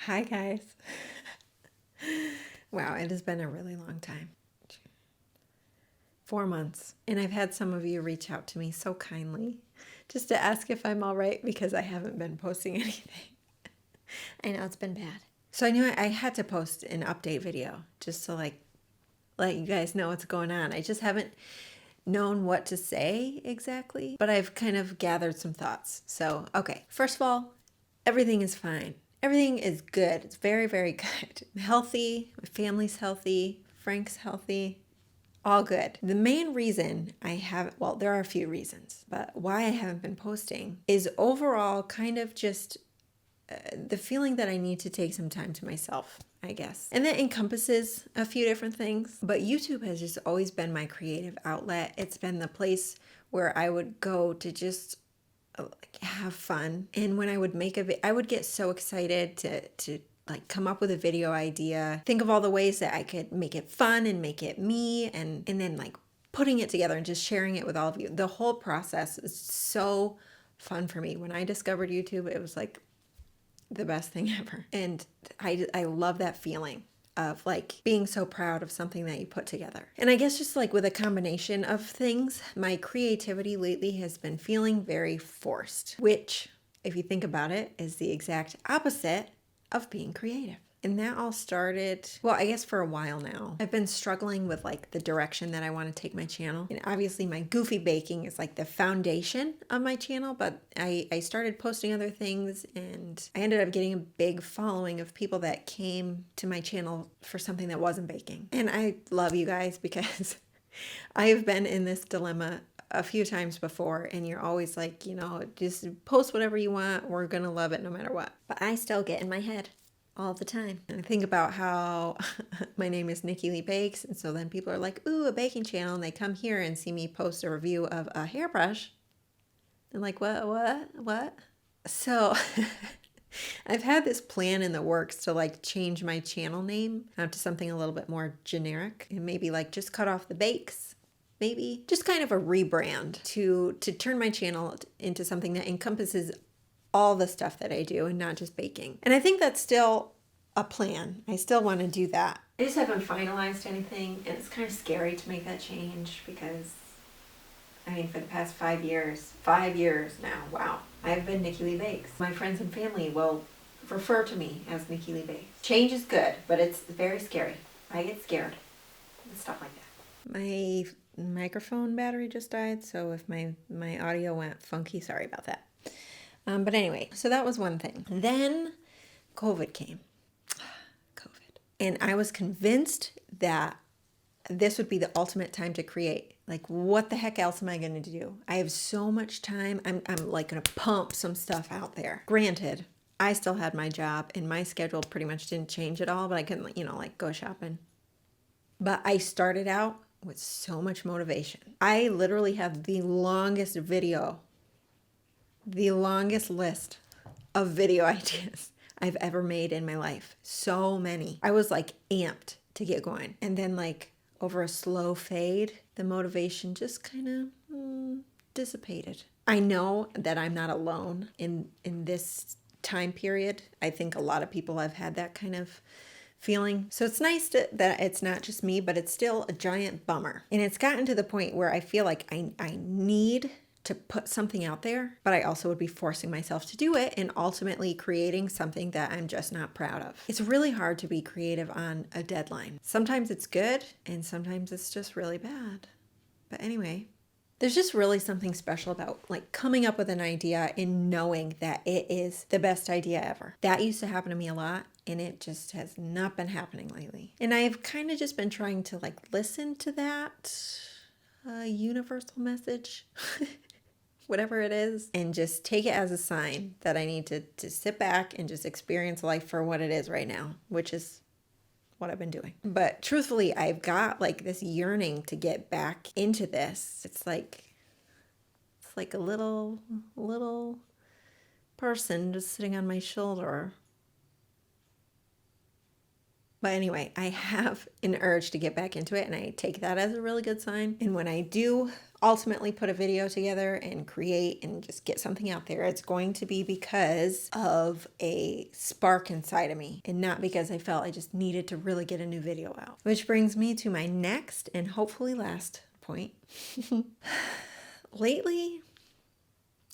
Hi, guys. Wow, it has been a really long time. 4 months. And I've had some of you reach out to me so kindly just to ask if I'm all right because I haven't been posting anything. I know it's been bad. So I knew I had to post an update video just to let you guys know what's going on. I just haven't known what to say exactly, but I've kind of gathered some thoughts. So, okay. First of all, everything is fine. Everything is good. It's very, very good. I'm healthy. My family's healthy. Frank's healthy. All good. The main reason I haven't, well, there are a few reasons, but why I haven't been posting is overall kind of just the feeling that I need to take some time to myself, I guess. And that encompasses a few different things, but YouTube has just always been my creative outlet. It's been the place where I would go to just have fun. And when I would make I would get so excited to like come up with a video idea, think of all the ways that I could make it fun and make it me, and then like putting it together and just sharing it with all of you. The whole process is so fun for me. When I discovered YouTube, it was like the best thing ever. And I love that feeling of like being so proud of something that you put together. And I guess just like with a combination of things, my creativity lately has been feeling very forced, which, if you think about it, is the exact opposite of being creative. And that all started, well, I guess for a while now. I've been struggling with like the direction that I want to take my channel. And obviously my goofy baking is like the foundation of my channel, but I started posting other things and I ended up getting a big following of people that came to my channel for something that wasn't baking. And I love you guys because I have been in this dilemma a few times before, and you're always like, just post whatever you want. We're going to love it no matter what. But I still get in my head all the time. And I think about how my name is Nicki Lee Bakes. And so then people are like, ooh, a baking channel. And they come here and see me post a review of a hairbrush. And like, what? So I've had this plan in the works to like change my channel name to something a little bit more generic and maybe like just cut off the bakes. Maybe just kind of a rebrand to turn my channel into something that encompasses all the stuff that I do and not just baking. And I think that's still a plan. I still want to do that. I just haven't finalized anything, and it's kind of scary to make that change because, I mean, for the past 5 years now, wow, I've been Nicki Lee Bakes. My friends and family will refer to me as Nicki Lee Bakes. Change is good, but it's very scary. I get scared and stuff like that. My microphone battery just died, so if my audio went funky, sorry about that. But anyway, so that was one thing. Then COVID came. COVID. And I was convinced that this would be the ultimate time to create. Like, what the heck else am I going to do? I have so much time. I'm like going to pump some stuff out there. Granted, I still had my job and my schedule pretty much didn't change at all, but I couldn't, like go shopping. But I started out with so much motivation. I literally have the longest list of video ideas I've ever made in my life. So many. I was like amped to get going. And then like over a slow fade, the motivation just kind of dissipated. I know that I'm not alone in this time period. I think a lot of people have had that kind of feeling. So it's nice that it's not just me, but it's still a giant bummer. And it's gotten to the point where I feel like I need to put something out there, but I also would be forcing myself to do it and ultimately creating something that I'm just not proud of. It's really hard to be creative on a deadline. Sometimes it's good and sometimes it's just really bad. But anyway, there's just really something special about like coming up with an idea and knowing that it is the best idea ever. That used to happen to me a lot and it just has not been happening lately. And I've kind of just been trying to like listen to that universal message, whatever it is, and just take it as a sign that I need to sit back and just experience life for what it is right now, which is what I've been doing. But truthfully, I've got like this yearning to get back into this. It's like a little person just sitting on my shoulder. But anyway, I have an urge to get back into it, and I take that as a really good sign. And when I do ultimately put a video together and create and just get something out there, it's going to be because of a spark inside of me and not because I felt I just needed to really get a new video out. Which brings me to my next and hopefully last point. Lately,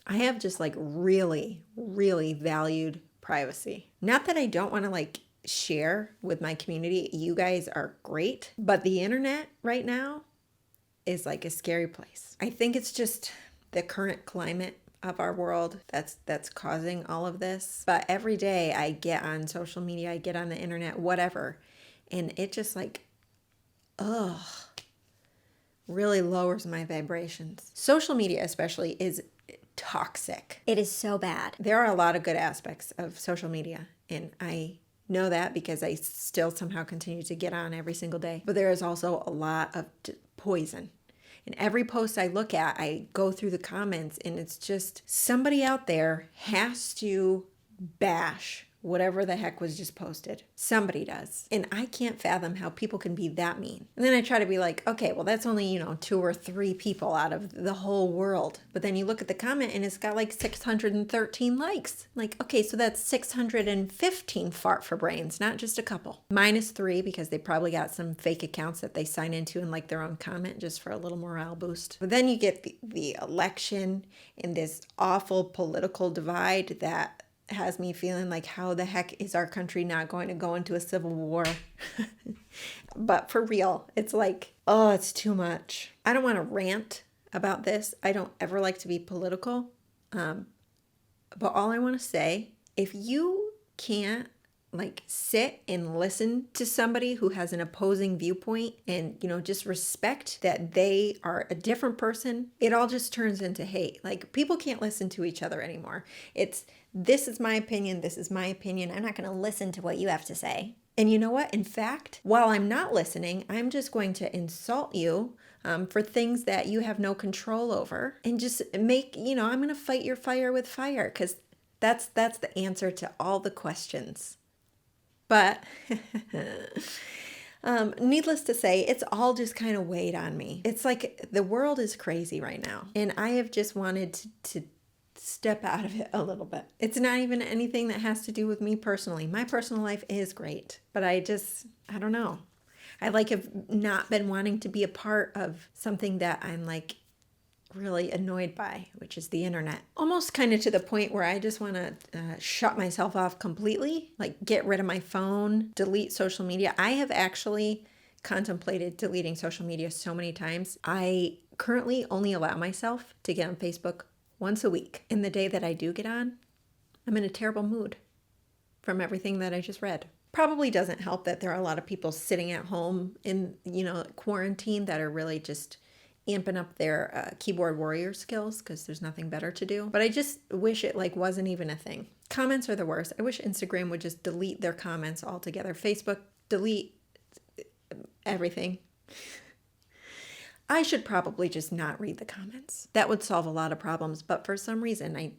I have just like really, really valued privacy. Not that I don't want to like share with my community. You guys are great, but the internet right now is like a scary place. I think it's just the current climate of our world that's causing all of this. But every day I get on social media, I get on the internet, whatever, and it just like, really lowers my vibrations. Social media especially is toxic. It is so bad. There are a lot of good aspects of social media, and I know that because I still somehow continue to get on every single day. But there is also a lot of poison. And every post I look at, I go through the comments, and it's just somebody out there has to bash whatever the heck was just posted. Somebody does. And I can't fathom how people can be that mean. And then I try to be like, okay, well, that's only, 2 or 3 people out of the whole world. But then you look at the comment and it's got like 613 likes. Like, okay, so that's 615 fart for brains, not just a couple. -3 because they probably got some fake accounts that they sign into and like their own comment just for a little morale boost. But then you get the election and this awful political divide that has me feeling like, how the heck is our country not going to go into a civil war? But for real, it's like, oh, it's too much. I don't want to rant about this. I don't ever like to be political. But all I want to say, if you can't like sit and listen to somebody who has an opposing viewpoint and, just respect that they are a different person, it all just turns into hate. Like, people can't listen to each other anymore. It's, this is my opinion. This is my opinion. I'm not going to listen to what you have to say. And you know what? In fact, while I'm not listening, I'm just going to insult you for things that you have no control over, and just make, I'm going to fight your fire with fire, because that's the answer to all the questions. But needless to say, it's all just kind of weighed on me. It's like the world is crazy right now, and I have just wanted to step out of it a little bit. It's not even anything that has to do with me personally. My personal life is great, but I don't know. I have not been wanting to be a part of something that I'm like really annoyed by, which is the internet. Almost kind of to the point where I just want to shut myself off completely, like get rid of my phone, delete social media. I have actually contemplated deleting social media so many times. I currently only allow myself to get on Facebook once a week. And the day that I do get on, I'm in a terrible mood from everything that I just read. Probably doesn't help that there are a lot of people sitting at home in, quarantine that are really just amping up their keyboard warrior skills because there's nothing better to do. But I just wish it wasn't even a thing. Comments are the worst. I wish Instagram would just delete their comments altogether. Facebook, delete everything. I should probably just not read the comments. That would solve a lot of problems, but for some reason I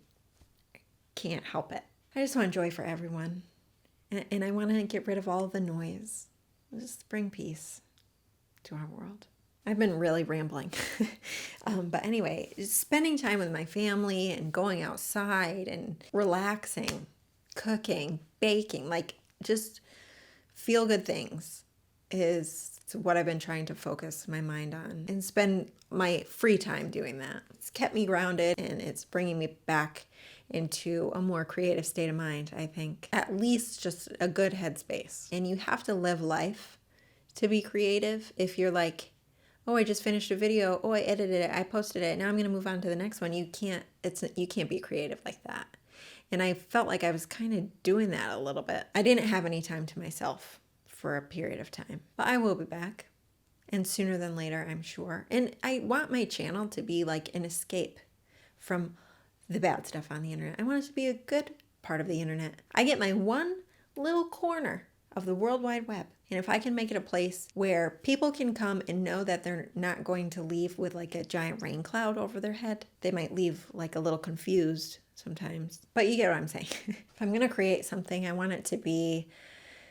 can't help it. I just want joy for everyone. And I want to get rid of all the noise. Just bring peace to our world. I've been really rambling. But anyway, spending time with my family and going outside and relaxing, cooking, baking, like just feel good things is what I've been trying to focus my mind on and spend my free time doing that. It's kept me grounded, and it's bringing me back into a more creative state of mind, I think. At least just a good headspace. And you have to live life to be creative. If you're like, oh, I just finished a video, oh, I edited it, I posted it, now I'm going to move on to the next one. You can't be creative like that. And I felt like I was kind of doing that a little bit. I didn't have any time to myself for a period of time. But I will be back. And sooner than later, I'm sure. And I want my channel to be like an escape from the bad stuff on the internet. I want it to be a good part of the internet. I get my one little corner of the World Wide Web. And if I can make it a place where people can come and know that they're not going to leave with like a giant rain cloud over their head, they might leave like a little confused sometimes. But you get what I'm saying. If I'm going to create something, I want it to be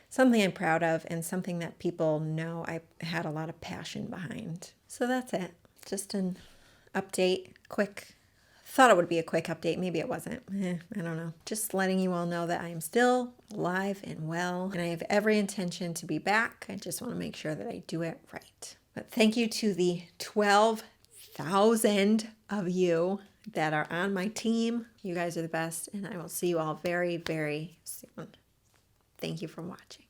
something I'm proud of and something that people know I had a lot of passion behind. So that's it. Just a update, quick. Thought it would be a quick update. Maybe it wasn't. I don't know. Just letting you all know that I am still alive and well, and I have every intention to be back. I just want to make sure that I do it right. But thank you to the 12,000 of you that are on my team. You guys are the best, and I will see you all very, very soon. Thank you for watching.